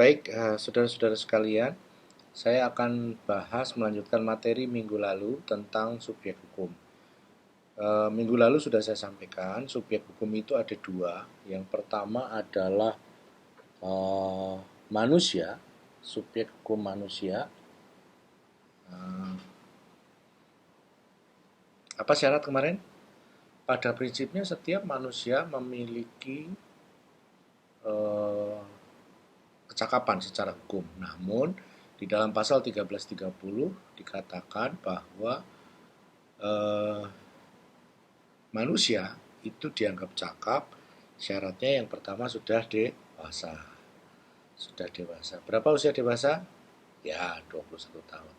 Baik, saudara-saudara sekalian, saya akan melanjutkan materi minggu lalu tentang subjek hukum. Minggu lalu sudah saya sampaikan, subjek hukum itu ada dua. Yang pertama adalah eh, manusia, subjek hukum manusia. Eh, apa syarat kemarin? Pada prinsipnya setiap manusia memiliki eh, kecakapan secara hukum. Namun di dalam pasal 1330 dikatakan bahwa eh, manusia itu dianggap cakap, syaratnya yang pertama sudah dewasa. Sudah dewasa. Berapa usia dewasa? Ya, 21 tahun.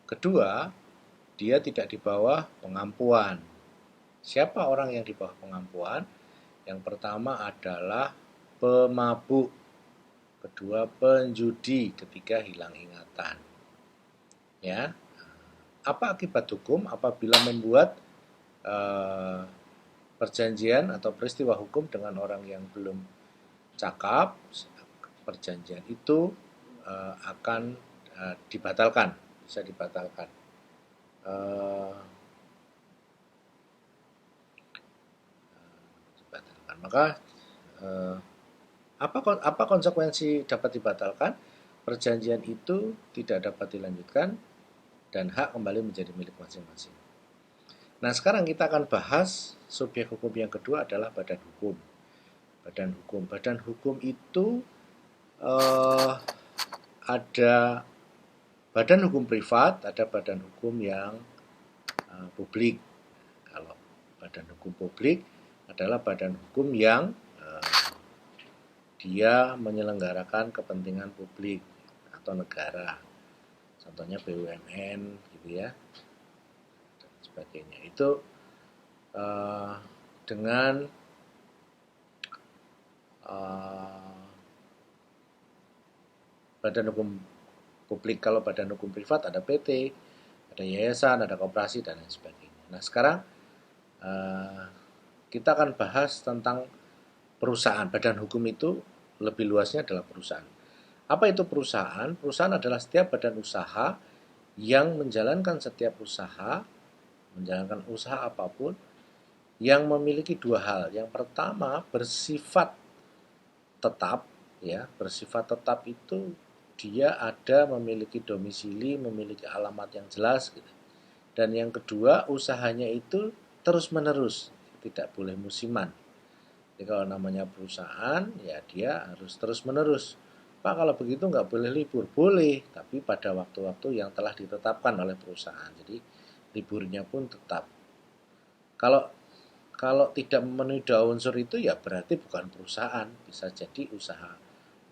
Kedua, dia tidak di bawah pengampuan. Siapa orang yang di bawah pengampuan? Yang pertama adalah pemabuk, kedua penjudi ketika hilang ingatan. Ya, apa akibat hukum apabila membuat eh, perjanjian atau peristiwa hukum dengan orang yang belum cakap? Perjanjian itu akan dibatalkan, bisa dibatalkan. Eh, dibatalkan. Maka eh, apa konsekuensi dapat dibatalkan? Perjanjian itu tidak dapat dilanjutkan dan hak kembali menjadi milik masing-masing. Nah, sekarang kita akan bahas subjek hukum yang kedua adalah badan hukum. Badan hukum itu ada badan hukum privat, ada badan hukum yang publik. Kalau badan hukum publik adalah badan hukum yang dia menyelenggarakan kepentingan publik atau negara. Contohnya BUMN gitu ya, dan sebagainya. Itu dengan badan hukum publik. Kalau badan hukum privat ada PT, ada yayasan, ada koperasi, dan lain sebagainya. Nah, sekarang kita akan bahas tentang perusahaan. Badan hukum itu lebih luasnya adalah perusahaan. Apa itu perusahaan? Perusahaan adalah setiap badan usaha yang menjalankan setiap usaha, menjalankan usaha apapun, yang memiliki dua hal. Yang pertama, bersifat tetap, ya. Bersifat tetap itu dia ada memiliki domisili, memiliki alamat yang jelas gitu. Dan yang kedua, usahanya itu terus-menerus, tidak boleh musiman. Jadi kalau namanya perusahaan, ya dia harus terus-menerus. Pak, kalau begitu nggak boleh libur. Boleh, tapi pada waktu-waktu yang telah ditetapkan oleh perusahaan. Jadi liburnya pun tetap. Kalau kalau tidak memenuhi dua unsur itu ya berarti bukan perusahaan. Bisa jadi usaha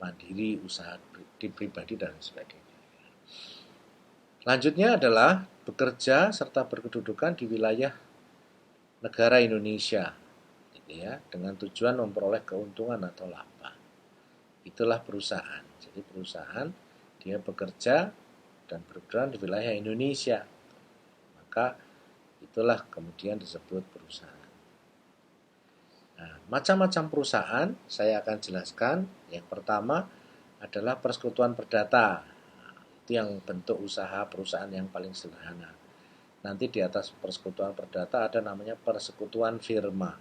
mandiri, usaha pribadi, dan sebagainya. Lanjutnya adalah bekerja serta berkedudukan di wilayah negara Indonesia, gitu ya, dengan tujuan memperoleh keuntungan atau laba. Itulah perusahaan. Jadi perusahaan dia bekerja dan bergerak di wilayah Indonesia, maka itulah kemudian disebut perusahaan. Nah, macam-macam perusahaan saya akan jelaskan. Yang pertama adalah persekutuan perdata. Itu yang bentuk usaha perusahaan yang paling sederhana. Nanti di atas persekutuan perdata ada namanya persekutuan firma.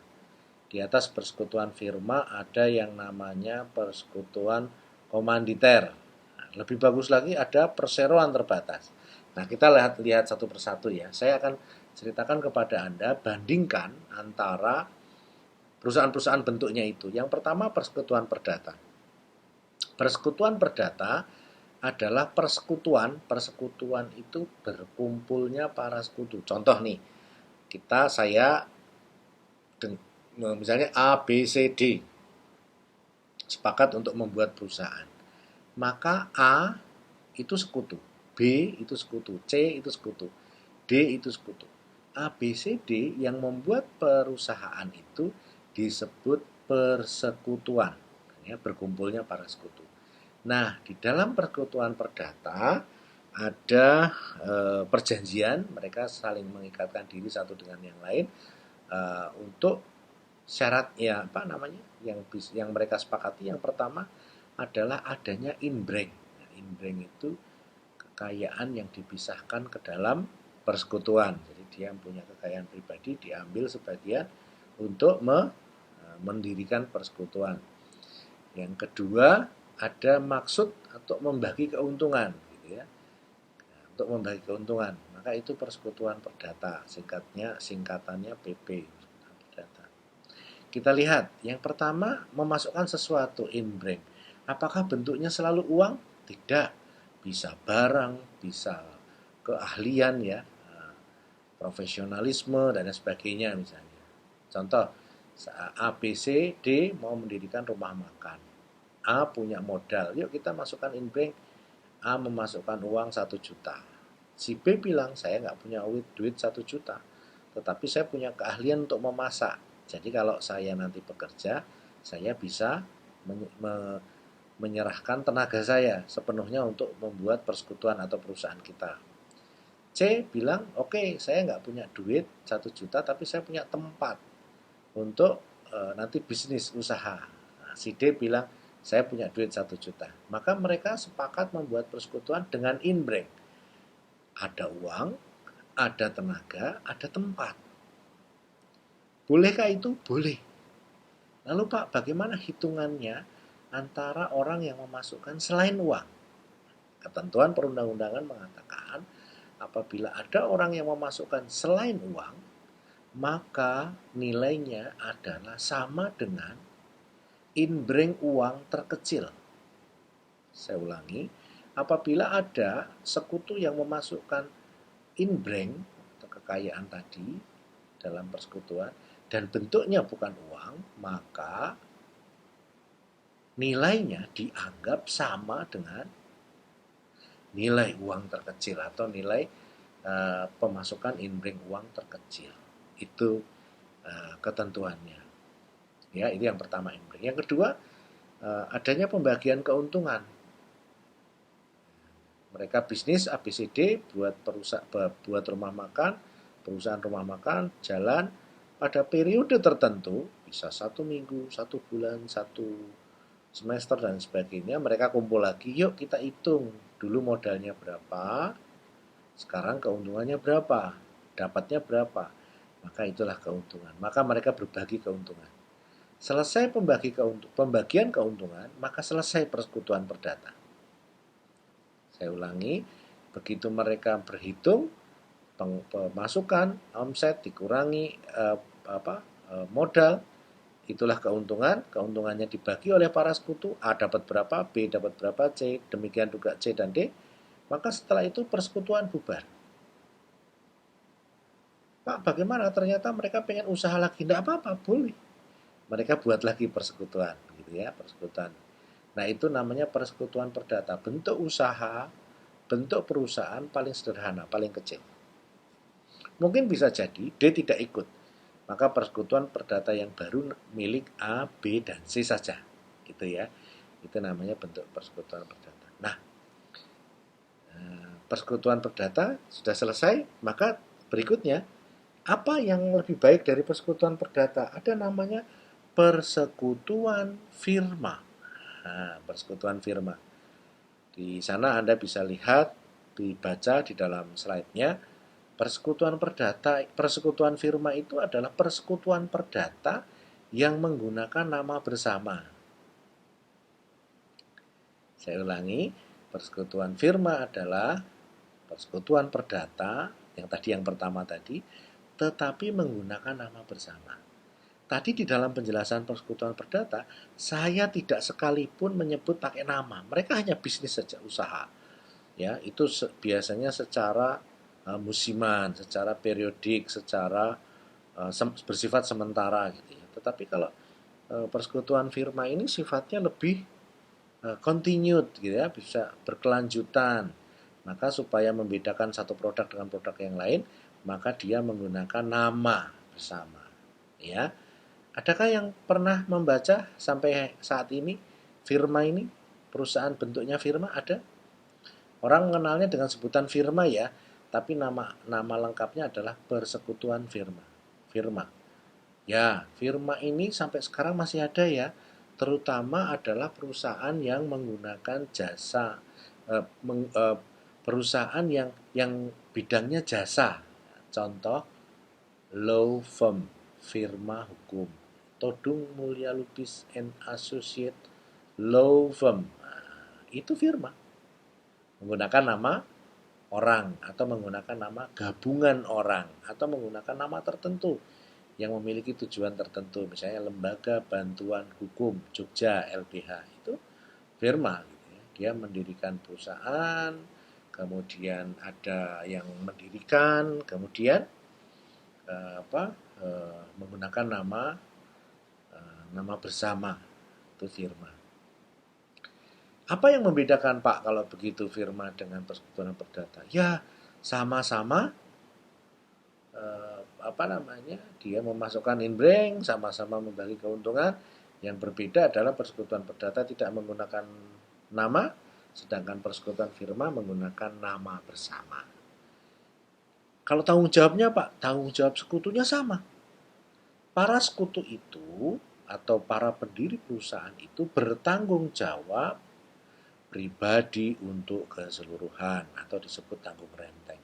Di atas persekutuan firma ada yang namanya persekutuan komanditer. Nah, lebih bagus lagi ada perseroan terbatas. Nah, kita lihat satu persatu ya. Saya akan ceritakan kepada Anda, bandingkan antara perusahaan-perusahaan bentuknya itu. Yang pertama persekutuan perdata. Persekutuan perdata adalah persekutuan itu berkumpulnya para sekutu. Contoh nih, saya misalnya A, B, C, D sepakat untuk membuat perusahaan. Maka A itu sekutu, B itu sekutu, C itu sekutu, D itu sekutu. A, B, C, D yang membuat perusahaan itu disebut persekutuan, ya, berkumpulnya para sekutu. Nah, di dalam persekutuan perdata ada perjanjian, mereka saling mengikatkan diri satu dengan yang lain untuk syarat ya apa namanya yang mereka sepakati. Yang pertama adalah adanya inbranch. Nah, inbranch itu kekayaan yang dipisahkan ke dalam persekutuan. Jadi dia punya kekayaan pribadi, diambil sebagian untuk mendirikan persekutuan. Yang kedua, ada maksud untuk membagi keuntungan, gitu ya. Nah, untuk membagi keuntungan, maka itu persekutuan perdata, singkatannya PP. Perdata. Kita lihat, yang pertama memasukkan sesuatu inbranch. Apakah bentuknya selalu uang? Tidak. Bisa barang, bisa keahlian ya, profesionalisme dan sebagainya misalnya. Contoh, A, B, C, D mau mendirikan rumah makan. A punya modal, yuk kita masukkan inbranch. A memasukkan uang 1 juta. Si B bilang, saya nggak punya duit 1 juta, tetapi saya punya keahlian untuk memasak. Jadi kalau saya nanti bekerja, saya bisa menyerahkan tenaga saya sepenuhnya untuk membuat persekutuan atau perusahaan kita. C bilang, oke, saya nggak punya duit 1 juta, tapi saya punya tempat untuk nanti bisnis usaha. Nah, si D bilang, saya punya duit 1 juta. Maka mereka sepakat membuat persekutuan dengan inbranch. Ada uang, ada tenaga, ada tempat. Bolehkah itu? Boleh. Lalu Pak, bagaimana hitungannya antara orang yang memasukkan selain uang? Ketentuan perundang-undangan mengatakan, apabila ada orang yang memasukkan selain uang, maka nilainya adalah sama dengan inbranch uang terkecil. Saya ulangi, apabila ada sekutu yang memasukkan inbranch atau kekayaan tadi dalam persekutuan dan bentuknya bukan uang, maka nilainya dianggap sama dengan nilai uang terkecil atau nilai pemasukan inbranch uang terkecil. Itu ketentuannya. Ya, itu yang pertama inbranch. Yang kedua, adanya pembagian keuntungan. Mereka bisnis ABCD buat rumah makan, perusahaan rumah makan jalan pada periode tertentu, bisa 1 minggu, 1 bulan, 1 semester dan sebagainya. Mereka kumpul lagi, yuk kita hitung dulu modalnya berapa, sekarang keuntungannya berapa, dapatnya berapa. Maka itulah keuntungan. Maka mereka berbagi keuntungan. Selesai pembagian keuntungan, maka selesai persekutuan perdata. Saya ulangi, begitu mereka berhitung pemasukan, omset dikurangi modal, itulah keuntungan. Keuntungannya dibagi oleh para sekutu, A dapat berapa, B dapat berapa, C, demikian juga C dan D. Maka setelah itu persekutuan bubar. Pak, bagaimana? Ternyata mereka pengen usaha lagi. Tidak apa-apa, boleh. Mereka buat lagi persekutuan, gitu ya, persekutuan. Nah, itu namanya persekutuan perdata. Bentuk usaha, bentuk perusahaan paling sederhana, paling kecil. Mungkin bisa jadi D tidak ikut. Maka persekutuan perdata yang baru milik A, B, dan C saja. Gitu ya. Itu namanya bentuk persekutuan perdata. Nah, persekutuan perdata sudah selesai, maka berikutnya, apa yang lebih baik dari persekutuan perdata? Ada namanya persekutuan firma. Nah, persekutuan firma. Di sana Anda bisa lihat, dibaca di dalam slide-nya, persekutuan perdata, persekutuan firma itu adalah persekutuan perdata yang menggunakan nama bersama. Saya ulangi, persekutuan firma adalah persekutuan perdata, yang pertama tadi, tetapi menggunakan nama bersama. Tadi di dalam penjelasan persekutuan perdata, saya tidak sekalipun menyebut pakai nama. Mereka hanya bisnis saja, usaha. Ya, itu biasanya secara musiman, secara periodik, secara bersifat sementara gitu ya. Tetapi kalau persekutuan firma ini sifatnya lebih continued gitu ya, bisa berkelanjutan. Maka supaya membedakan satu produk dengan produk yang lain, maka dia menggunakan nama bersama. Ya. Adakah yang pernah membaca sampai saat ini firma ini, perusahaan bentuknya firma ada? Orang mengenalnya dengan sebutan firma ya, tapi nama lengkapnya adalah persekutuan firma. Firma. Ya, firma ini sampai sekarang masih ada ya. terutama adalah perusahaan yang menggunakan jasa, perusahaan yang bidangnya jasa. Contoh, law firm, firma hukum. Todung Mulya Lubis and Associate Law Firm. Nah, itu firma. Menggunakan nama orang atau menggunakan nama gabungan orang atau menggunakan nama tertentu yang memiliki tujuan tertentu, misalnya Lembaga Bantuan Hukum Jogja LBH, itu firma gitu ya. Dia mendirikan perusahaan, kemudian ada yang mendirikan, kemudian menggunakan nama bersama, itu firma. Apa yang membedakan Pak kalau begitu firma dengan persekutuan perdata? Ya, sama-sama dia memasukkan inbrank, sama-sama membagi keuntungan. Yang berbeda adalah persekutuan perdata tidak menggunakan nama, sedangkan persekutuan firma menggunakan nama bersama. Kalau tanggung jawabnya Pak, tanggung jawab sekutunya sama. Para sekutu itu atau para pendiri perusahaan itu bertanggung jawab pribadi untuk keseluruhan atau disebut tanggung renteng.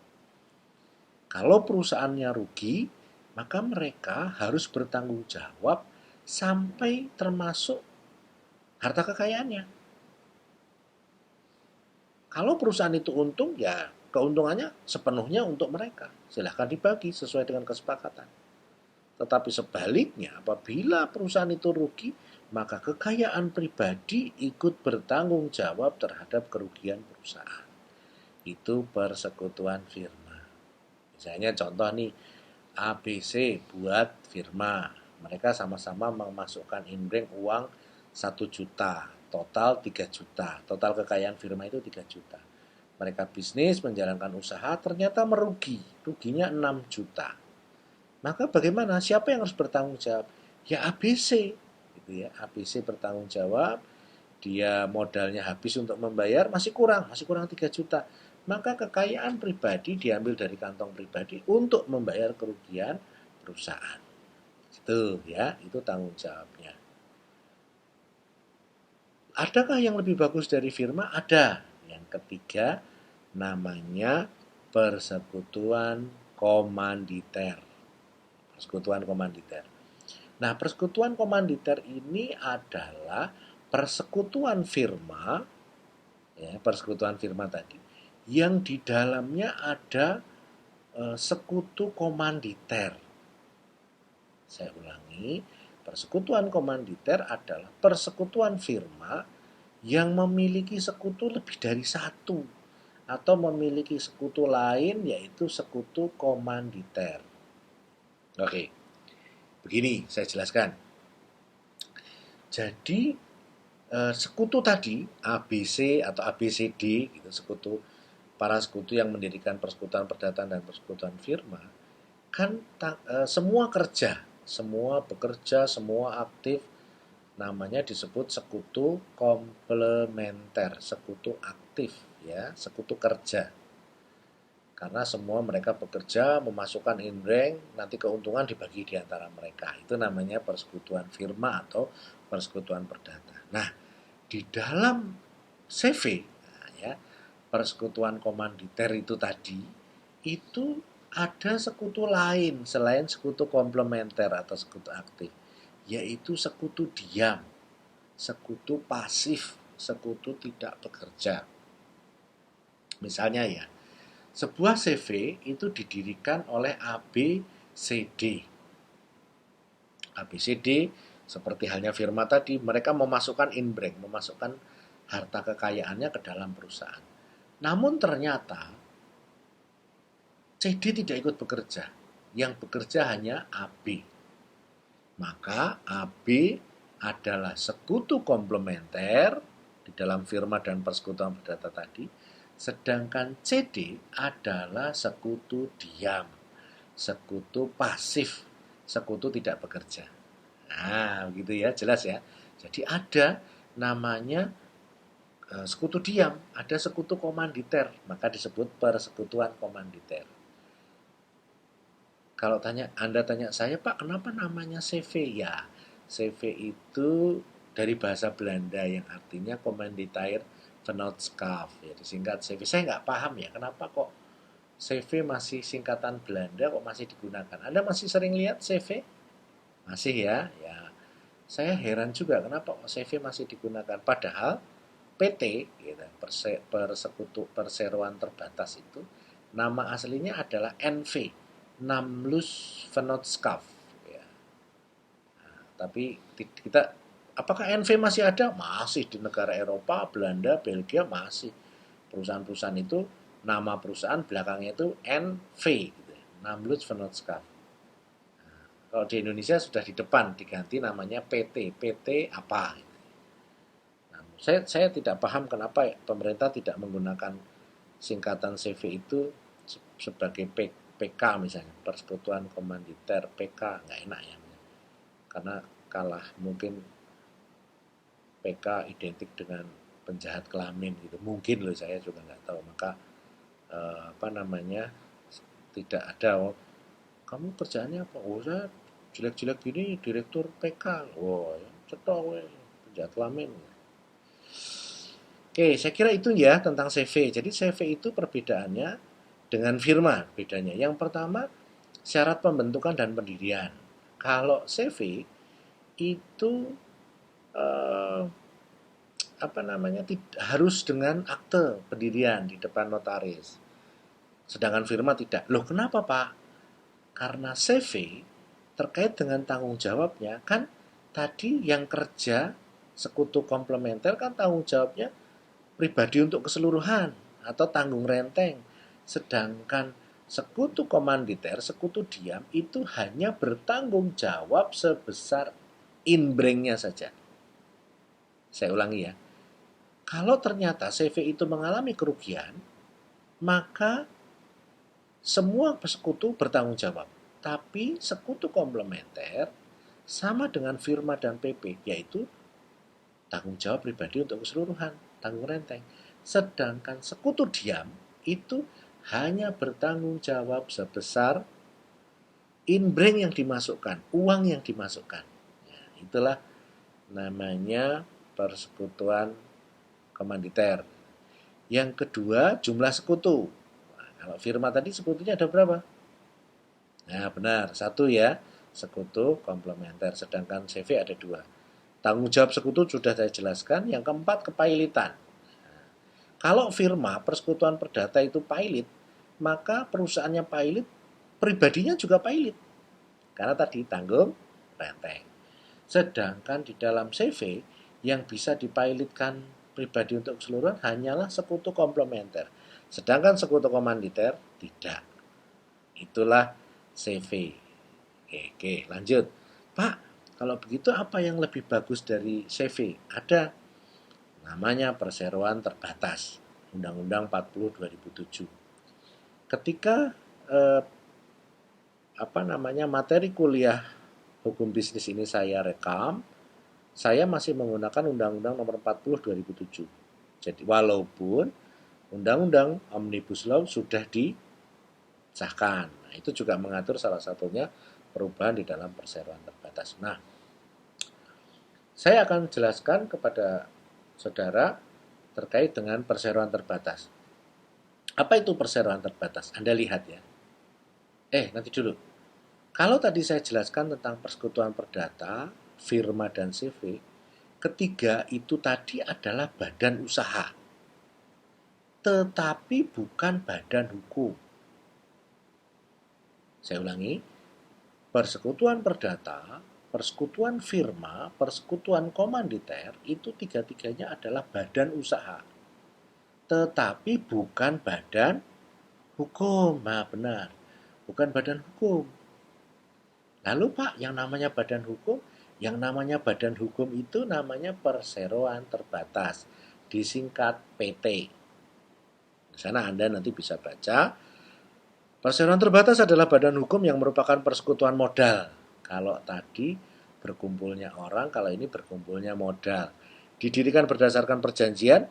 Kalau perusahaannya rugi, maka mereka harus bertanggung jawab sampai termasuk harta kekayaannya. Kalau perusahaan itu untung, ya keuntungannya sepenuhnya untuk mereka. Silahkan dibagi sesuai dengan kesepakatan. Tetapi sebaliknya, apabila perusahaan itu rugi, maka kekayaan pribadi ikut bertanggung jawab terhadap kerugian perusahaan. Itu persekutuan firma. Misalnya contoh nih, ABC buat firma. Mereka sama-sama memasukkan inbrank uang 1 juta, total 3 juta. Total kekayaan firma itu 3 juta. Mereka bisnis, menjalankan usaha, ternyata merugi. Ruginya 6 juta. Maka bagaimana? Siapa yang harus bertanggung jawab? Ya ABC. Gitu ya. ABC bertanggung jawab. Dia modalnya habis untuk membayar, masih kurang 3 juta. Maka kekayaan pribadi diambil dari kantong pribadi untuk membayar kerugian perusahaan. Itu ya, itu tanggung jawabnya. Adakah yang lebih bagus dari firma? Ada. Yang ketiga namanya persekutuan komanditer. Persekutuan komanditer. Nah, persekutuan komanditer ini adalah persekutuan firma, ya, persekutuan firma tadi, yang di dalamnya ada sekutu komanditer. Saya ulangi, persekutuan komanditer adalah persekutuan firma yang memiliki sekutu lebih dari satu atau memiliki sekutu lain, yaitu sekutu komanditer. Oke, begini saya jelaskan. Jadi sekutu tadi ABC atau ABCD gitu, para sekutu yang mendirikan persekutuan perdata dan persekutuan firma kan semua bekerja, semua aktif, namanya disebut sekutu komplementer, sekutu aktif ya, sekutu kerja. Karena semua mereka bekerja, memasukkan inbrank, nanti keuntungan dibagi di antara mereka. Itu namanya persekutuan firma atau persekutuan perdata. Nah, di dalam CV, ya, persekutuan komanditer itu tadi, itu ada sekutu lain selain sekutu komplementer atau sekutu aktif, yaitu sekutu diam, sekutu pasif, sekutu tidak bekerja. Misalnya ya, sebuah CV itu didirikan oleh ABCD. ABCD seperti halnya firma tadi, mereka memasukkan inbrank, memasukkan harta kekayaannya ke dalam perusahaan. Namun ternyata CD tidak ikut bekerja. Yang bekerja hanya AB. Maka AB adalah sekutu komplementer di dalam firma dan persekutuan perdata tadi, sedangkan CD adalah sekutu diam, sekutu pasif, sekutu tidak bekerja. Nah, begitu ya, jelas ya. Jadi ada namanya sekutu diam, ada sekutu komanditer, maka disebut persekutuan komanditer. Kalau Anda tanya saya, Pak, kenapa namanya CV? Ya, CV itu dari bahasa Belanda yang artinya Commanditair Vennootschap, ya disingkat CV. Saya nggak paham ya kenapa kok CV masih singkatan Belanda kok masih digunakan. Anda masih sering lihat CV? Masih ya? Ya, saya heran juga kenapa kok CV masih digunakan. Padahal PT, gitu, Perseroan Terbatas itu, nama aslinya adalah NV, Namlus Vennootschap. Ya. Nah, tapi kita, apakah NV masih ada? Masih di negara Eropa, Belanda, Belgia masih. Perusahaan-perusahaan itu, nama perusahaan belakangnya itu NV, gitu, Namlus Vennootschap. Kalau di Indonesia sudah di depan diganti namanya PT, PT apa? Gitu. Nah, saya tidak paham kenapa pemerintah tidak menggunakan singkatan CV itu sebagai PK misalnya, Persekutuan Komanditer PK, nggak enak ya. Karena kalah mungkin PK identik dengan penjahat kelamin gitu. Mungkin loh, saya juga nggak tahu. Maka apa namanya, tidak ada, oh, kamu kerjaannya apa? Oh, saya jelek-jelek gini direktur PK. Oh, ya, cetok penjahat kelamin. Oke, saya kira itu ya tentang CV. Jadi CV itu perbedaannya dengan firma bedanya. Yang pertama, syarat pembentukan dan pendirian. Kalau CV itu eh, apa namanya, harus dengan akte pendirian di depan notaris. Sedangkan firma tidak. Loh, kenapa, Pak? Karena CV terkait dengan tanggung jawabnya kan tadi yang kerja sekutu komplementer kan tanggung jawabnya pribadi untuk keseluruhan atau tanggung renteng. Sedangkan sekutu komanditer, sekutu diam itu hanya bertanggung jawab sebesar inbrengnya saja. Saya ulangi ya. Kalau ternyata CV itu mengalami kerugian, maka semua sekutu bertanggung jawab. Tapi sekutu komplementer sama dengan firma dan PP, yaitu tanggung jawab pribadi untuk keseluruhan, tanggung renteng. Sedangkan sekutu diam itu hanya bertanggung jawab sebesar inbring yang dimasukkan, uang yang dimasukkan. Ya, itulah namanya persekutuan komanditer. Yang kedua, jumlah sekutu. Nah, kalau firma tadi sekutunya ada berapa? Nah, benar, satu ya, sekutu komplementer. Sedangkan CV ada dua. Tanggung jawab sekutu sudah saya jelaskan. Yang keempat, kepailitan. Kalau firma persekutuan perdata itu pailit, maka perusahaannya pailit, pribadinya juga pailit. Karena tadi tanggung renteng. Sedangkan di dalam CV yang bisa dipailitkan pribadi untuk keseluruhan hanyalah sekutu komplementer. Sedangkan sekutu komanditer tidak. Itulah CV. Oke, lanjut. Pak, kalau begitu apa yang lebih bagus dari CV? Ada namanya perseroan terbatas. Undang-Undang 40 2007. Ketika apa namanya, materi kuliah hukum bisnis ini saya rekam, saya masih menggunakan Undang-Undang Nomor 40 2007. Jadi walaupun Undang-Undang Omnibus Law sudah disahkan, nah, itu juga mengatur salah satunya perubahan di dalam perseroan terbatas. Nah, saya akan jelaskan kepada saudara terkait dengan perseroan terbatas. Apa itu perseroan terbatas? Anda lihat ya. Nanti dulu. Kalau tadi saya jelaskan tentang persekutuan perdata, firma dan CV, ketiga itu tadi adalah badan usaha, tetapi bukan badan hukum. Saya ulangi, persekutuan perdata, persekutuan firma, persekutuan komanditer, itu tiga-tiganya adalah badan usaha, tetapi bukan badan hukum. Nah, benar, bukan badan hukum. Lalu Pak, yang namanya badan hukum, yang namanya badan hukum itu namanya perseroan terbatas, disingkat PT. Di sana Anda nanti bisa baca, perseroan terbatas adalah badan hukum yang merupakan persekutuan modal. Kalau tadi berkumpulnya orang, kalau ini berkumpulnya modal. Didirikan berdasarkan perjanjian,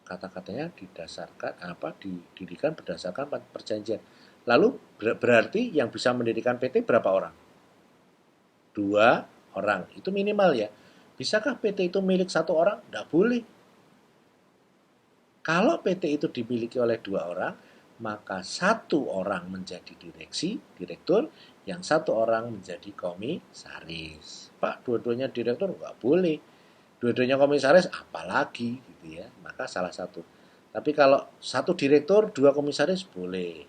kata-katanya didirikan berdasarkan perjanjian. Lalu berarti yang bisa mendirikan PT berapa orang? 2 orang, itu minimal ya. Bisakah PT itu milik satu orang? Tidak boleh. Kalau PT itu dimiliki oleh dua orang, maka satu orang menjadi direktur, yang satu orang menjadi komisaris. Pak, dua-duanya direktur nggak boleh. Dua-duanya komisaris, apalagi gitu ya. Maka salah satu. Tapi kalau satu direktur, dua komisaris boleh.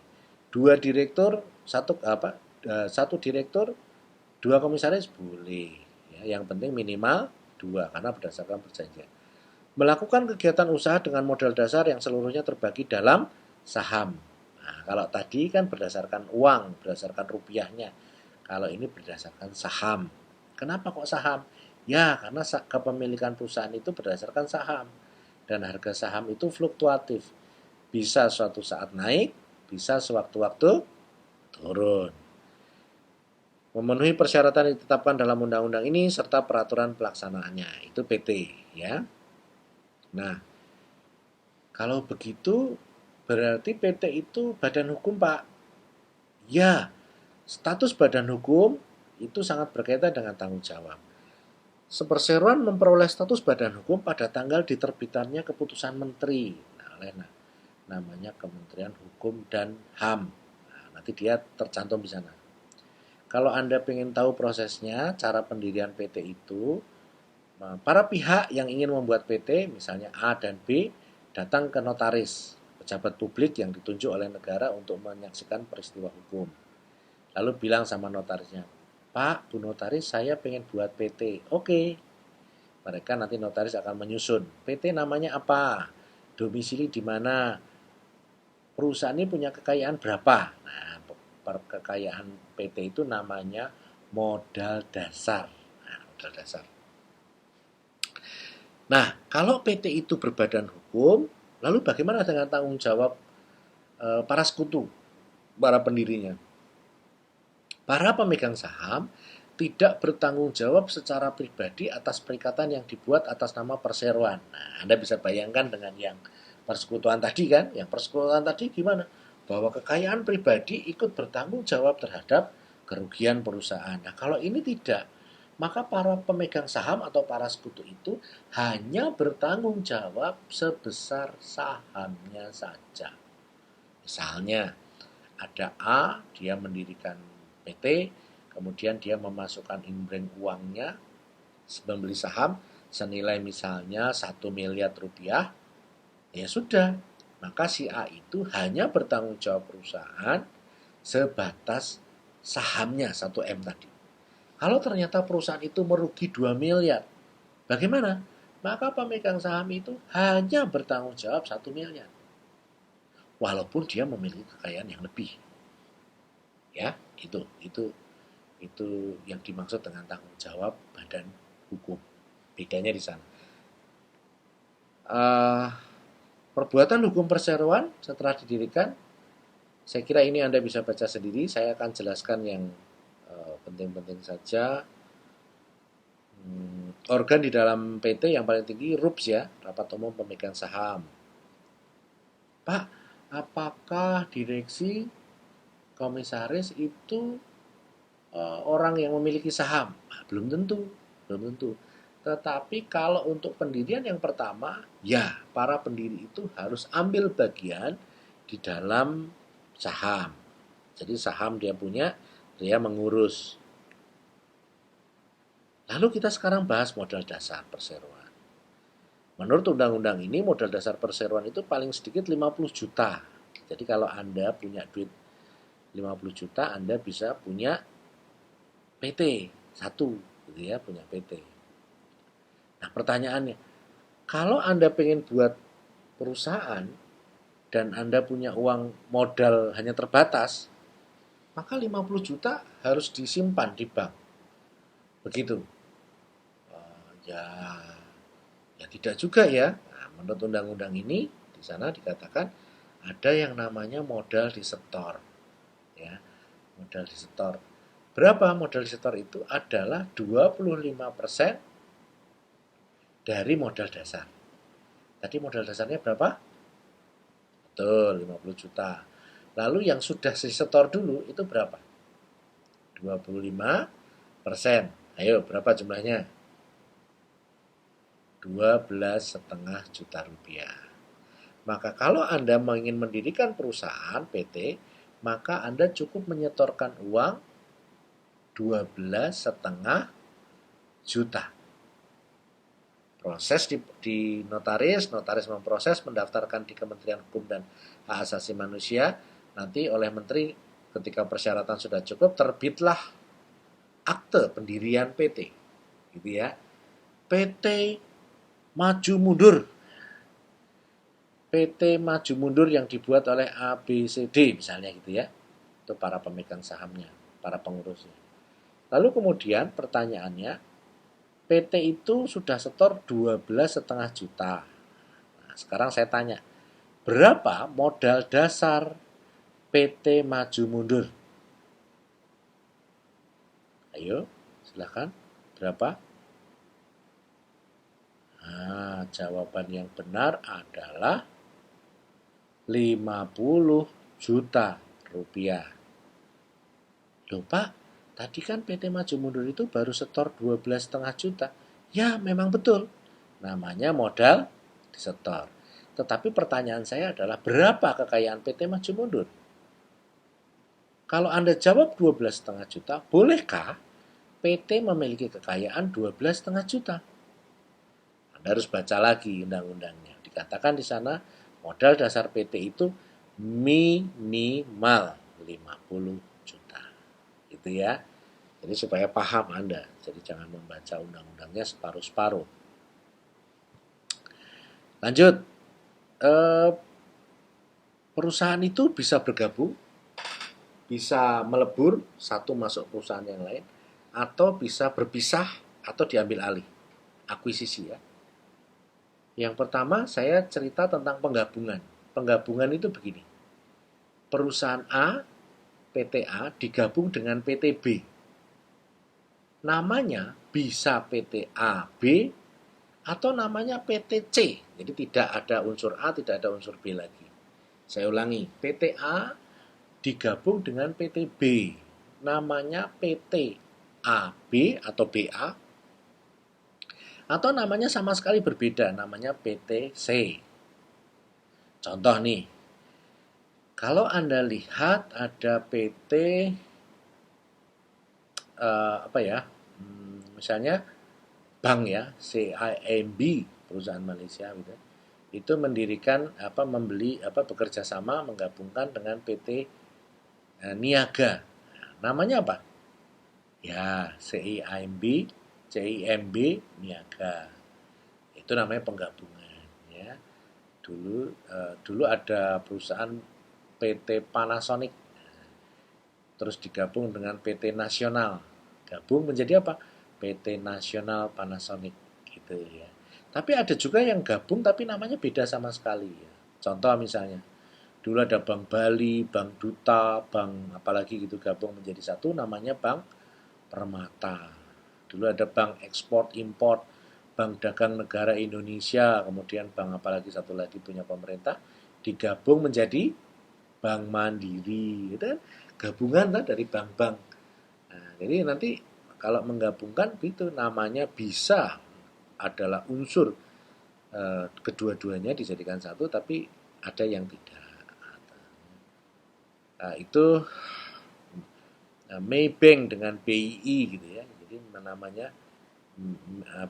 Dua direktur, satu direktur, dua komisaris boleh. Ya, yang penting minimal dua karena berdasarkan perjanjian. Melakukan kegiatan usaha dengan modal dasar yang seluruhnya terbagi dalam saham. Nah, kalau tadi kan berdasarkan uang, berdasarkan rupiahnya. Kalau ini berdasarkan saham. Kenapa kok saham? Ya, karena kepemilikan perusahaan itu berdasarkan saham. Dan harga saham itu fluktuatif. Bisa suatu saat naik, bisa sewaktu-waktu turun. Memenuhi persyaratan yang ditetapkan dalam undang-undang ini serta peraturan pelaksanaannya. Itu PT, ya. Nah, kalau begitu berarti PT itu badan hukum, Pak. Ya, status badan hukum itu sangat berkaitan dengan tanggung jawab. Seperseroan memperoleh status badan hukum pada tanggal diterbitannya keputusan menteri. Namanya Kementerian Hukum dan HAM. Nah, nanti dia tercantum di sana. Kalau Anda ingin tahu prosesnya, cara pendirian PT itu, para pihak yang ingin membuat PT, misalnya A dan B, datang ke notaris, pejabat publik yang ditunjuk oleh negara untuk menyaksikan peristiwa hukum. Lalu bilang sama notarisnya, Pak, Bu Notaris, saya pengen buat PT. Oke. Mereka nanti notaris akan menyusun. PT namanya apa? Domisili di mana? Perusahaan ini punya kekayaan berapa? Nah, kekayaan PT itu namanya modal dasar. Nah, modal dasar. Nah, kalau PT itu berbadan hukum, lalu bagaimana dengan tanggung jawab para sekutu, para pendirinya? Para pemegang saham tidak bertanggung jawab secara pribadi atas perikatan yang dibuat atas nama perseroan. Nah, Anda bisa bayangkan dengan yang persekutuan tadi kan? Yang persekutuan tadi gimana? Bahwa kekayaan pribadi ikut bertanggung jawab terhadap kerugian perusahaan. Nah, kalau ini tidak, maka para pemegang saham atau para sekutu itu hanya bertanggung jawab sebesar sahamnya saja. Misalnya, ada A, dia mendirikan PT, kemudian dia memasukkan imbreng uangnya, membeli saham, senilai misalnya 1 miliar rupiah, ya sudah, maka si A itu hanya bertanggung jawab perusahaan sebatas sahamnya 1M tadi. Kalau ternyata perusahaan itu merugi 2 miliar, bagaimana? Maka pemegang saham itu hanya bertanggung jawab 1 miliar. Walaupun dia memiliki kekayaan yang lebih. Ya, itu yang dimaksud dengan tanggung jawab badan hukum. Bedanya di sana. Perbuatan hukum perseroan setelah didirikan, saya kira ini Anda bisa baca sendiri. Saya akan jelaskan yang penting-penting saja. Organ di dalam PT yang paling tinggi RUPS ya, Rapat Umum Pemegang Saham. Pak, apakah direksi komisaris itu orang yang memiliki saham? Nah, belum tentu. Tetapi kalau untuk pendirian yang pertama, ya para pendiri itu harus ambil bagian di dalam saham. Jadi saham dia punya, dia mengurus. Lalu kita sekarang bahas modal dasar perseroan. Menurut undang-undang ini modal dasar perseroan itu paling sedikit 50 juta. Jadi kalau Anda punya duit 50 juta, Anda bisa punya PT satu, gitu ya, punya PT. Nah pertanyaannya, kalau Anda pengen buat perusahaan dan Anda punya uang modal hanya terbatas, maka 50 juta harus disimpan di bank. Begitu. Ya tidak juga ya. Nah, menurut undang-undang ini di sana dikatakan ada yang namanya modal disetor. Ya, modal disetor. Berapa modal disetor itu? Adalah 25% dari modal dasar. Tadi modal dasarnya berapa? Betul, 50 juta. Lalu yang sudah disetor dulu itu berapa? 25%. Ayo, berapa jumlahnya? 12,5 juta rupiah. Maka kalau Anda ingin mendirikan perusahaan PT, maka Anda cukup menyetorkan uang 12,5 juta. Proses di notaris memproses, mendaftarkan di Kementerian Hukum dan Hak Asasi Manusia. Nanti oleh Menteri ketika persyaratan sudah cukup, terbitlah akte pendirian PT. Gitu ya. PT Maju Mundur. PT Maju Mundur yang dibuat oleh ABCD misalnya gitu ya. Itu para pemegang sahamnya, para pengurusnya. Lalu kemudian pertanyaannya, PT itu sudah setor 12,5 juta. Nah, sekarang saya tanya, berapa modal dasar PT Maju Mundur? Ayo, silakan. Berapa? Nah, jawaban yang benar adalah 50 juta rupiah. Loh Pak, tadi kan PT Maju Mundur itu baru setor 12,5 juta. Ya, memang betul. Namanya modal disetor. Tetapi pertanyaan saya adalah berapa kekayaan PT Maju Mundur? Kalau Anda jawab 12,5 juta, bolehkah PT memiliki kekayaan 12,5 juta? Anda harus baca lagi undang-undangnya. Dikatakan di sana modal dasar PT itu minimal 50 juta. Gitu ya. Jadi supaya paham Anda. Jadi jangan membaca undang-undangnya separuh-separuh. Lanjut. Perusahaan itu bisa bergabung, bisa melebur, satu masuk perusahaan yang lain, atau bisa berpisah atau diambil alih. Akuisisi ya. Yang pertama saya cerita tentang penggabungan. Penggabungan itu begini. Perusahaan A, PT A digabung dengan PT B. Namanya bisa PT A B atau namanya PT C. Jadi tidak ada unsur A, tidak ada unsur B lagi. Saya ulangi, PT A digabung dengan PT B. Namanya PT AB atau BA. Atau namanya sama sekali berbeda, namanya PT C. Contoh nih, kalau Anda lihat ada PT misalnya bank ya, CIMB, perusahaan Malaysia gitu. Itu mendirikan bekerja sama menggabungkan dengan PT Niaga. Namanya apa? Ya, CIMB Niaga. Itu namanya penggabungan ya. Dulu ada perusahaan PT Panasonic. Terus digabung dengan PT Nasional. Gabung menjadi apa? PT Nasional Panasonic gitu ya. Tapi ada juga yang gabung tapi namanya beda sama sekali ya. Contoh misalnya, dulu ada Bank Bali, Bank Duta, Bank apalagi gitu gabung menjadi satu namanya Bank Permata. Dulu ada Bank Ekspor Import, Bank Dagang Negara Indonesia, kemudian bank apalagi satu lagi punya pemerintah, digabung menjadi Bank Mandiri. Itu kan gabungan lah dari bank-bank. Nah, jadi nanti kalau menggabungkan itu namanya bisa adalah unsur kedua-duanya dijadikan satu, tapi ada yang tidak. Nah, itu Maybank dengan BII gitu ya. Jadi namanya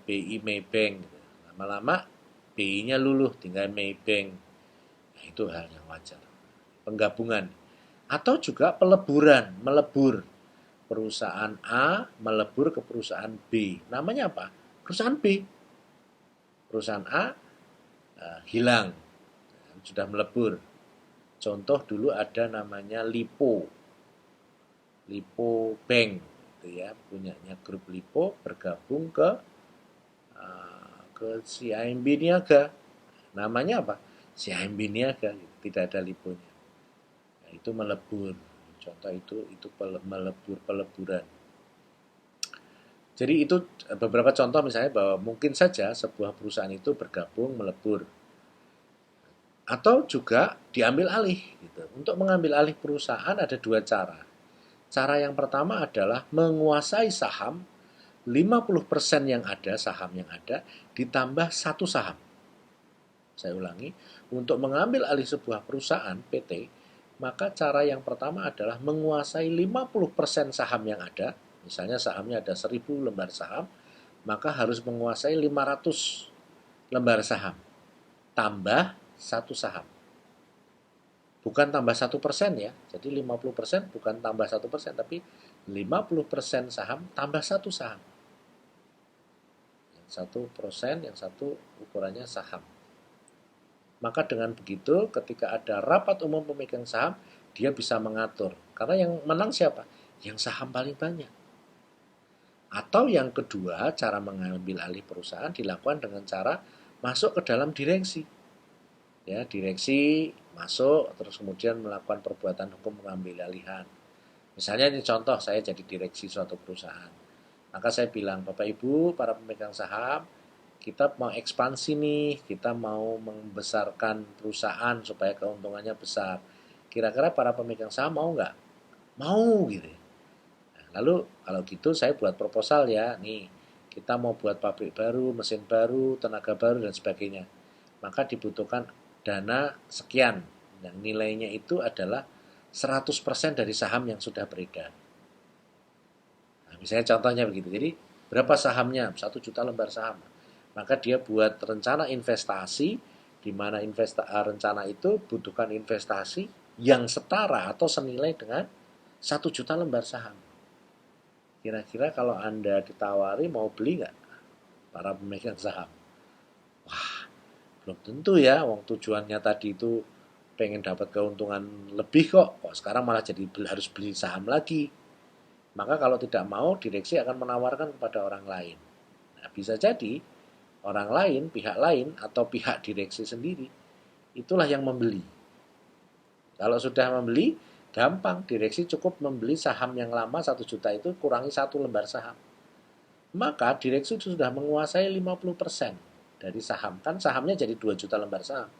BI Maybank gitu. Lama-lama BI-nya luluh tinggal Maybank. Nah, itu hal yang wajar. Penggabungan atau juga peleburan, melebur. Perusahaan A melebur ke perusahaan B. Namanya apa? Perusahaan B. Perusahaan A hilang, sudah melebur. Contoh dulu ada namanya Lipo Bank, gitu ya, punyanya grup Lipo bergabung ke CIMB Niaga. Namanya apa? CIMB Niaga, tidak ada Liponya. Nah, itu melebur. Contoh itu peleburan. Jadi itu beberapa contoh misalnya bahwa mungkin saja sebuah perusahaan itu bergabung melebur atau juga diambil alih gitu. Untuk mengambil alih perusahaan ada dua cara. Cara yang pertama adalah menguasai saham 50% yang ada, saham yang ada, ditambah satu saham. Saya ulangi, untuk mengambil alih sebuah perusahaan PT, maka cara yang pertama adalah menguasai 50% saham yang ada. Misalnya sahamnya ada 1000 lembar saham, maka harus menguasai 500 lembar saham. Tambah satu saham. Bukan tambah 1% ya. Jadi 50% bukan tambah 1%, tapi 50% saham tambah satu saham. 1%, yang satu ukurannya saham. Maka dengan begitu, ketika ada rapat umum pemegang saham, dia bisa mengatur. Karena yang menang siapa? Yang saham paling banyak. Atau yang kedua, cara mengambil alih perusahaan dilakukan dengan cara masuk ke dalam direksi. Ya, direksi masuk terus kemudian melakukan perbuatan hukum mengambil alihan. Misalnya ini contoh, saya jadi direksi suatu perusahaan. Maka saya bilang, Bapak Ibu, para pemegang saham, kita mau ekspansi nih, kita mau membesarkan perusahaan supaya keuntungannya besar. Kira-kira para pemegang saham mau nggak? Mau gitu. Nah, lalu kalau gitu saya buat proposal ya, nih kita mau buat pabrik baru, mesin baru, tenaga baru dan sebagainya. Maka dibutuhkan dana sekian. Yang nilainya itu adalah 100% dari saham yang sudah beredar. Nah, misalnya contohnya begitu. Jadi berapa sahamnya? 1 juta lembar saham. Maka dia buat rencana investasi, di mana rencana itu butuhkan investasi yang setara atau senilai dengan 1 juta lembar saham. Kira-kira kalau Anda ditawari mau beli nggak para pemegang saham? Wah, belum tentu ya. Wong tujuannya tadi itu pengen dapat keuntungan lebih kok sekarang malah jadi harus beli saham lagi. Maka kalau tidak mau, direksi akan menawarkan kepada orang lain. Nah, bisa jadi orang lain, pihak lain, atau pihak direksi sendiri, itulah yang membeli. Kalau sudah membeli, gampang. Direksi cukup membeli saham yang lama 1 juta itu, kurangi 1 lembar saham. Maka direksi sudah menguasai 50% dari saham. Kan sahamnya jadi 2 juta lembar saham.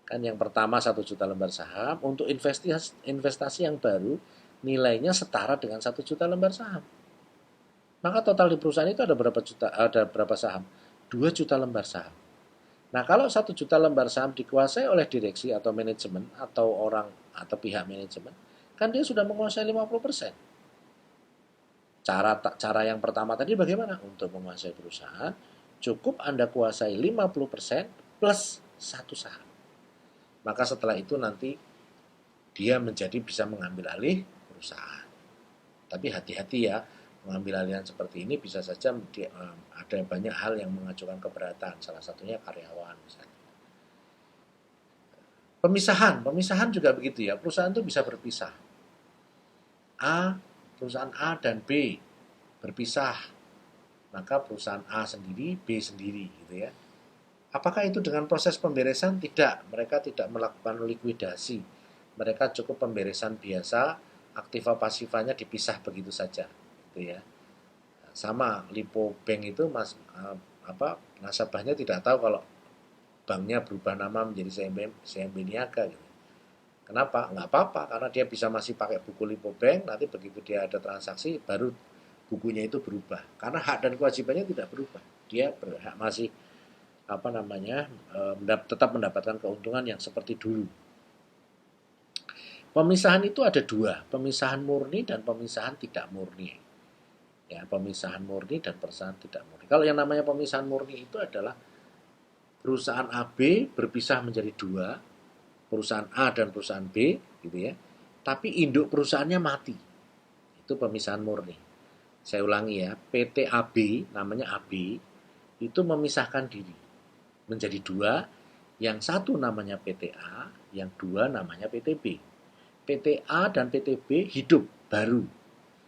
Kan yang pertama 1 juta lembar saham, untuk investasi yang baru, nilainya setara dengan 1 juta lembar saham. Maka total di perusahaan itu ada berapa saham? 2 juta lembar saham. Nah, kalau 1 juta lembar saham dikuasai oleh direksi atau manajemen atau orang atau pihak manajemen, kan dia sudah menguasai 50%. Cara yang pertama tadi bagaimana? Untuk menguasai perusahaan, cukup Anda kuasai 50% plus satu saham. Maka setelah itu nanti dia bisa mengambil alih perusahaan. Tapi hati-hati ya, mengambil alihan seperti ini bisa saja ada banyak hal yang mengajukan keberatan. Salah satunya karyawan misalnya. Pemisahan juga begitu ya. Perusahaan itu bisa berpisah. Perusahaan A dan B berpisah. Maka perusahaan A sendiri, B sendiri gitu ya. Apakah itu dengan proses pemberesan? Tidak, mereka tidak melakukan likuidasi. Mereka cukup pemberesan biasa, aktiva pasifanya dipisah begitu saja, gitu ya. Sama Lipo Bank itu nasabahnya tidak tahu kalau banknya berubah nama menjadi CMB Niaga gitu. Kenapa? Nggak apa-apa, karena dia bisa masih pakai buku Lipo Bank, nanti begitu dia ada transaksi, baru bukunya itu berubah. Karena hak dan kewajibannya tidak berubah. Dia berhak masih tetap mendapatkan keuntungan yang seperti dulu. Pemisahan itu ada dua, pemisahan murni dan pemisahan tidak murni. Ya, pemisahan murni dan pemisahan tidak murni. Kalau yang namanya pemisahan murni itu adalah perusahaan AB berpisah menjadi dua, perusahaan A dan perusahaan B, gitu ya. Tapi induk perusahaannya mati. Itu pemisahan murni. Saya ulangi ya, PT AB, namanya AB, itu memisahkan diri menjadi dua, yang satu namanya PT A, yang dua namanya PT B. PT A dan PT B hidup baru,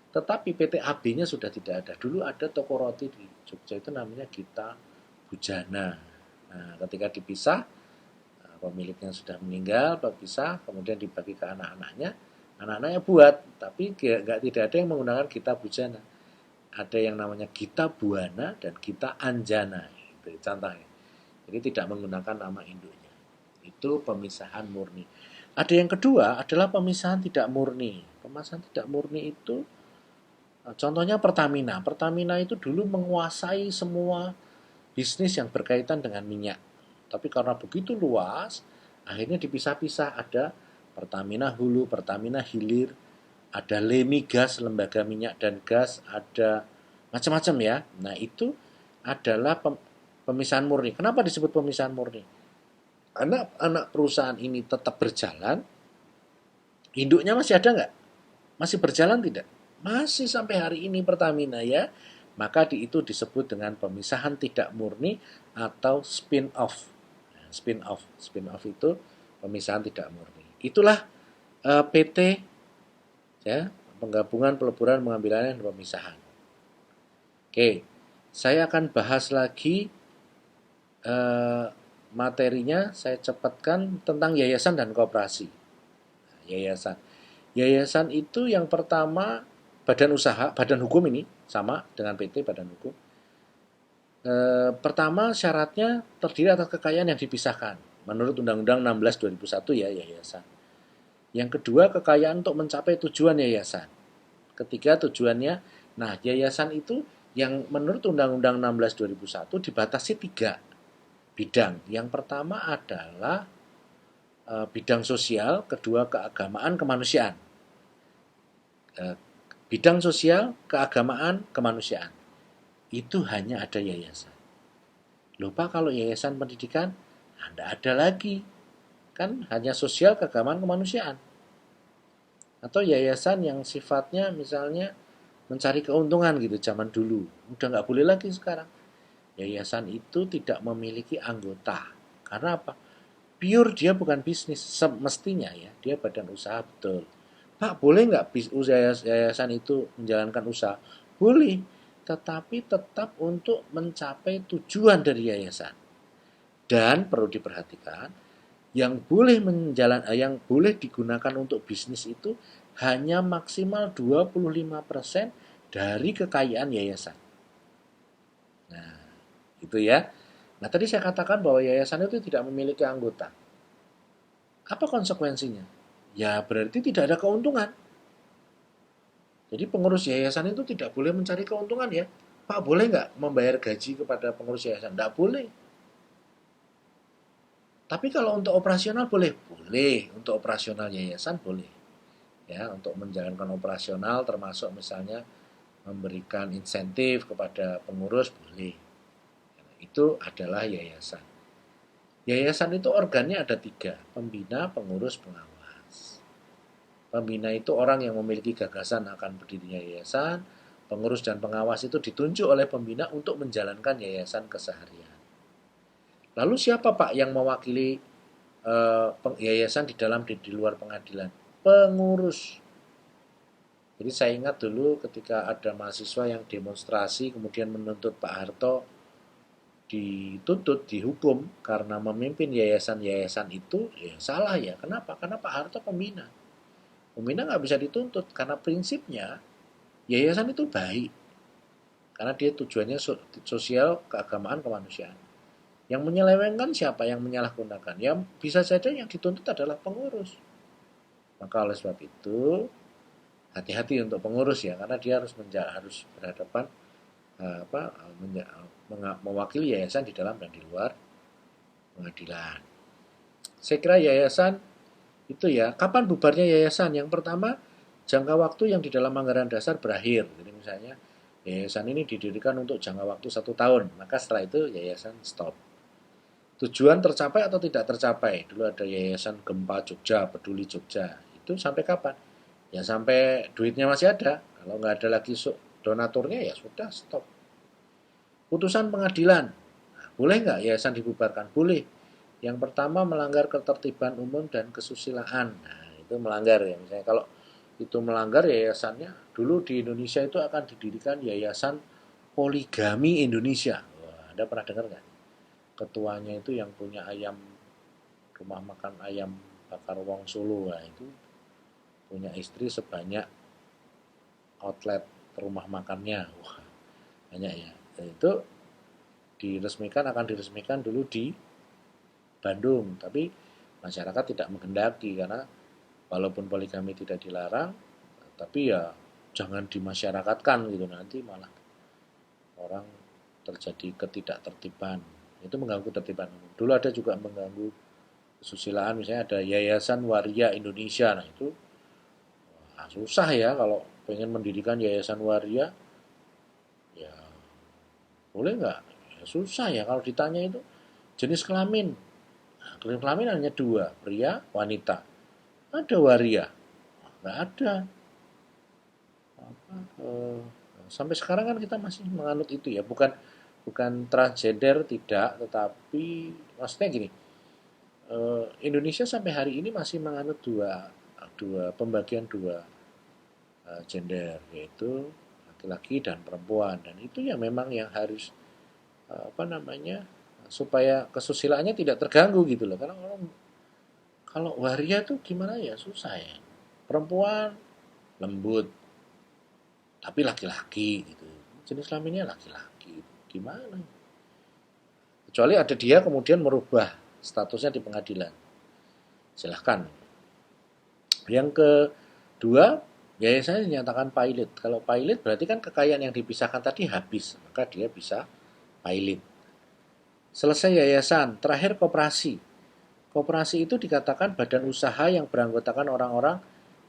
tetapi PT AB-nya sudah tidak ada. Dulu ada toko roti di Jogja itu namanya Gita Bujana. Nah, ketika dipisah, pemiliknya sudah meninggal, berpisah, kemudian dibagi ke anak-anaknya buat, tapi tidak ada yang menggunakan Gita Bujana. Ada yang namanya Gita Buana dan Gita Anjana, itu contohnya. Jadi tidak menggunakan nama induknya. Itu pemisahan murni. Ada yang kedua adalah pemisahan tidak murni. Pemisahan tidak murni itu Contohnya Pertamina. Pertamina itu dulu menguasai semua bisnis yang berkaitan dengan minyak. Tapi karena begitu luas, akhirnya dipisah-pisah. Ada Pertamina Hulu, Pertamina Hilir, ada Lemi Gas, lembaga minyak dan gas, ada macam-macam ya. Nah, itu adalah pemisahan murni. Kenapa disebut pemisahan murni? Anak-anak perusahaan ini tetap berjalan, induknya masih ada nggak? Masih berjalan tidak? Masih sampai hari ini Pertamina ya. Maka itu disebut dengan pemisahan tidak murni atau spin-off. Spin-off. Spin-off itu pemisahan tidak murni. Itulah PT ya, penggabungan peleburan pengambilan dan pemisahan. Oke, saya akan bahas lagi materinya, saya cepatkan tentang yayasan dan koperasi. Nah, yayasan. Yayasan itu yang pertama badan usaha, badan hukum ini sama dengan PT badan hukum. Pertama syaratnya terdiri atas kekayaan yang dipisahkan menurut Undang-Undang 16 2001 ya yayasan. Yang kedua kekayaan untuk mencapai tujuan yayasan. Ketiga tujuannya, nah yayasan itu yang menurut Undang-Undang 16 2001 dibatasi 3 bidang. Yang pertama adalah bidang sosial, kedua keagamaan, kemanusiaan. Bidang sosial, keagamaan, kemanusiaan. Itu hanya ada yayasan. Lupa kalau yayasan pendidikan, tidak ada lagi. Kan hanya sosial, keagamaan, kemanusiaan. Atau yayasan yang sifatnya misalnya mencari keuntungan gitu zaman dulu. Udah nggak boleh lagi sekarang. Yayasan itu tidak memiliki anggota. Karena apa? Pure dia bukan bisnis. Semestinya ya, dia badan usaha betul. Pak, boleh nggak yayasan itu menjalankan usaha? Boleh, tetapi tetap untuk mencapai tujuan dari yayasan. Dan perlu diperhatikan, yang boleh digunakan untuk bisnis itu hanya maksimal 25% dari kekayaan yayasan. Nah, itu ya. Nah, tadi saya katakan bahwa yayasan itu tidak memiliki anggota. Apa konsekuensinya? Ya, berarti tidak ada keuntungan. Jadi pengurus yayasan itu tidak boleh mencari keuntungan ya. Pak, boleh nggak membayar gaji kepada pengurus yayasan? Nggak boleh. Tapi kalau untuk operasional boleh? Boleh. Untuk operasional yayasan boleh. Ya, untuk menjalankan operasional termasuk misalnya memberikan insentif kepada pengurus boleh. Itu adalah yayasan. Yayasan itu organnya ada 3, pembina, pengurus, pengawas. Pembina itu orang yang memiliki gagasan akan berdirinya yayasan, pengurus dan pengawas itu ditunjuk oleh pembina untuk menjalankan yayasan keseharian. Lalu siapa Pak yang mewakili yayasan di luar pengadilan? Pengurus. Jadi saya ingat dulu ketika ada mahasiswa yang demonstrasi kemudian menuntut Pak Harto dituntut, dihukum karena memimpin yayasan-yayasan itu, ya salah ya. Kenapa? Karena Pak Harto pembina. Pembina nggak bisa dituntut karena prinsipnya yayasan itu baik. Karena dia tujuannya sosial, keagamaan, kemanusiaan. Yang menyelewengkan siapa? Yang menyalahgunakan? Yang bisa saja yang dituntut adalah pengurus. Maka oleh sebab itu hati-hati untuk pengurus ya, karena dia harus berhadapan mewakili yayasan di dalam dan di luar pengadilan. Saya kira yayasan itu ya, kapan bubarnya yayasan? Yang pertama, jangka waktu yang di dalam anggaran dasar berakhir. Jadi misalnya yayasan ini didirikan untuk jangka waktu 1 tahun, maka setelah itu yayasan stop. Tujuan tercapai atau tidak tercapai? Dulu ada yayasan Gempa Jogja, Peduli Jogja. Itu sampai kapan? Ya sampai duitnya masih ada. Kalau nggak ada lagi donaturnya ya sudah stop. Putusan pengadilan. Nah, boleh nggak yayasan dibubarkan? Boleh. Yang pertama melanggar ketertiban umum dan kesusilaan. Nah, itu melanggar ya. Misalnya kalau itu melanggar yayasannya, dulu di Indonesia itu akan didirikan Yayasan Poligami Indonesia. Wah, Anda pernah dengar nggak? Ketuanya itu yang punya ayam, rumah makan ayam bakar wong Solo. Nah, itu punya istri sebanyak outlet rumah makannya. Wah, banyak ya. Dan itu akan diresmikan dulu di Bandung, tapi masyarakat tidak menghendaki karena walaupun poligami tidak dilarang, tapi ya jangan dimasyarakatkan gitu, nanti malah orang terjadi ketidaktertiban. Itu mengganggu tertiban umum. Dulu ada juga mengganggu kesusilaan, misalnya ada Yayasan Waria Indonesia. Nah itu susah ya kalau pengen mendirikan Yayasan Waria, ya boleh nggak? Ya, susah ya kalau ditanya itu jenis kelamin. Nah, jenis kelamin hanya dua, pria, wanita. Ada waria? Nggak ada. Apa, sampai sekarang kan kita masih menganut itu ya, bukan bukan transgender tidak, tetapi maksudnya gini, Indonesia sampai hari ini masih menganut dua dua pembagian dua gender, yaitu laki-laki dan perempuan, dan itu ya memang yang harus apa namanya, supaya kesusilaannya tidak terganggu gitu loh. Karena orang kalau waria tuh gimana ya, susah ya. Perempuan lembut tapi laki-laki gitu. Jenis kelaminnya laki-laki. Gimana? Kecuali ada dia kemudian merubah statusnya di pengadilan. Silahkan. Yang kedua, biasanya dinyatakan pilot. Kalau pilot berarti kan kekayaan yang dipisahkan tadi habis, maka dia bisa pilot. Selesai yayasan, terakhir koperasi. Koperasi itu dikatakan badan usaha yang beranggotakan orang-orang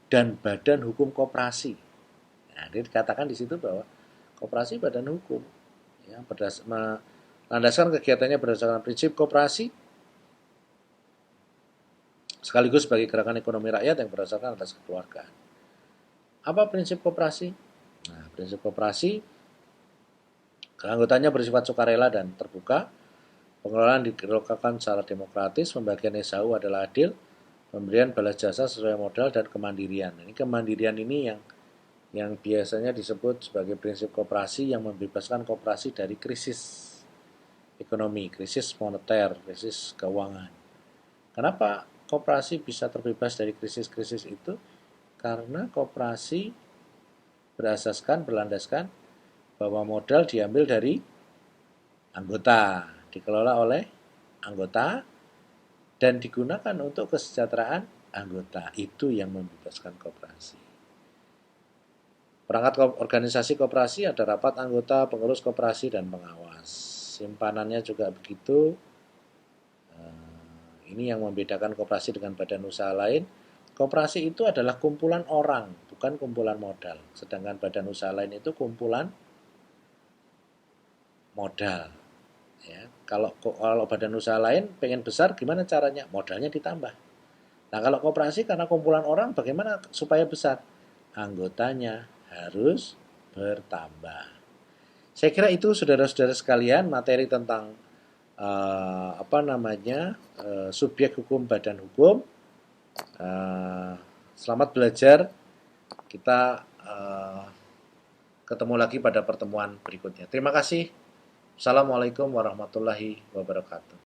dan badan hukum koperasi. Nah, dia dikatakan di situ bahwa koperasi badan hukum, ya, melandaskan kegiatannya berdasarkan prinsip koperasi sekaligus sebagai gerakan ekonomi rakyat yang berdasarkan atas kekeluargaan. Apa prinsip koperasi? Nah, prinsip koperasi, anggotanya bersifat sukarela dan terbuka, pengelolaan dilakukan secara demokratis, pembagian SHU adalah adil, pemberian balas jasa sesuai modal dan kemandirian. Ini kemandirian ini yang biasanya disebut sebagai prinsip koperasi yang membebaskan koperasi dari krisis ekonomi, krisis moneter, krisis keuangan. Kenapa koperasi bisa terbebas dari krisis-krisis itu? Karena koperasi berlandaskan bahwa modal diambil dari anggota, dikelola oleh anggota, dan digunakan untuk kesejahteraan anggota. Itu yang membebaskan koperasi. Perangkat organisasi koperasi ada rapat anggota, pengurus koperasi, dan pengawas. Simpanannya juga begitu. Ini yang membedakan koperasi dengan badan usaha lain. Koperasi itu adalah kumpulan orang, bukan kumpulan modal. Sedangkan badan usaha lain itu kumpulan modal. Ya, kalau badan usaha lain pengen besar, gimana caranya? Modalnya ditambah. Nah, kalau koperasi karena kumpulan orang, bagaimana supaya besar? Anggotanya harus bertambah. Saya kira itu saudara-saudara sekalian materi tentang subjek hukum badan hukum. Selamat belajar. Kita ketemu lagi pada pertemuan berikutnya. Terima kasih. Assalamualaikum warahmatullahi wabarakatuh.